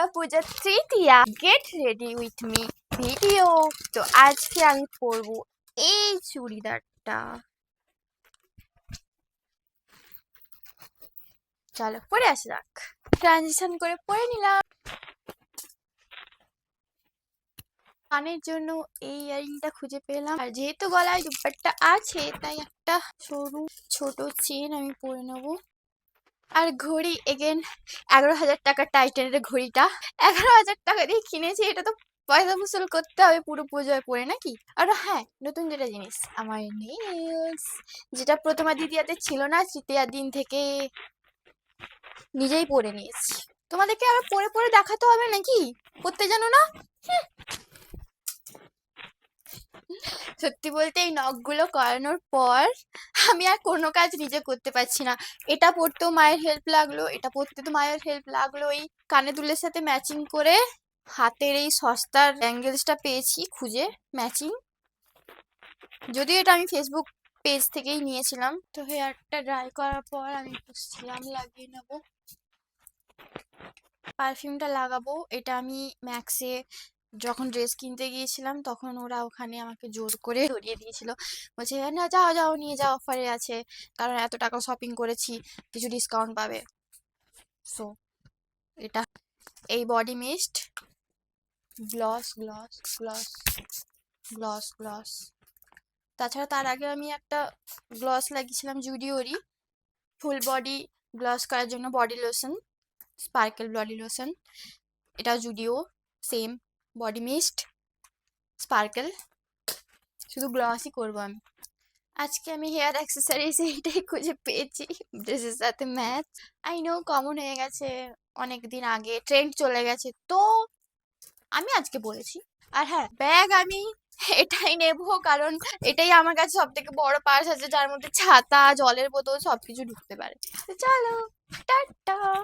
Durga Puja Tritiya get ready with me video. তো আজকে আমি পরবো এই চুড়িদারটা। চলো পরে আসা যাক। ট্রানজিশন করে পরে নিলাম। কানের জন্য এই ইয়ারিংটা খুঁজে পেলাম, আর যেহেতু গলায় দুপাট্টা আছে তাই একটা সরু ছোট চেন আমি পরে নেবো। আর ঘড়ি এগেন 11,000 টাকার টাইটানের ঘড়িটা 11,000 টাকা দিয়ে কিনেছি। এটা তো পয়সা বসুল করতে হবে পুরো পুজোয় পরে নাকি। আর হ্যাঁ, নতুন যেটা জিনিস আমার নেলস, যেটা প্রথমা দ্বিতীয়াতে ছিল না, তৃতীয়ার দিন থেকে নিজেই পরে নিয়েছি। তোমাদেরকে আবার পরে পরে দেখাতে হবে নাকি? করতে জানো না? সত্যি বলতে এই নখগুলো করানোর পর আমি আর কোনো কাজ নিজে করতে পারছি না। এটা পরতেও মায়ের হেল্প লাগলো, এটা পরতে তো মায়ের হেল্প লাগলো। এই কানে দুলের সাথে ম্যাচিং করে হাতের এই সস্তার ব্যাঙ্গেলসটা পেয়েছি খুঁজে ম্যাচিং, যদিও এটা আমি ফেসবুক পেজ থেকেই নিয়েছিলাম। তো হেয়ারটা ড্রাই করার পর আমি একটু সিরাম লাগিয়ে নেব, পারফিউমটা লাগাবো। এটা আমি ম্যাক্সে যখন ড্রেস কিনতে গিয়েছিলাম তখন ওরা ওখানে আমাকে জোর করে ধরিয়ে দিয়েছিল, বলছে না যাও যাও নিয়ে যাও, অফারে আছে, কারণ এত টাকা শপিং করেছি, কিছু ডিসকাউন্ট পাবে। সো এটা এই body mist, gloss gloss gloss gloss gloss. তাছাড়া তার আগে আমি একটা গ্লস লাগিয়েছিলাম জুডিওরই, ফুল বডি গ্লস করার জন্য body lotion, sparkle body lotion. এটা Zudio, same body mist sparkle, শুধু গ্লসই করবো আমি আজকে। আমি হেয়ার অ্যাক্সেসরিজ এইটাই খুঁজে পেয়েছি ড্রেসের সাথে ম্যাচ। আই নো কমন হয়ে গেছে, অনেক দিন আগে ট্রেন্ড চলে গেছে, তো আমি আজকে বলেছি। আর হ্যাঁ, ব্যাগ আমি এটাই নেব, কারণ এটাই আমার কাছে সব থেকে বড় পার্স আছে, যার মধ্যে ছাতা, জলের বোতল সবকিছু ঢুকতে পারে। তো চলো টাটা।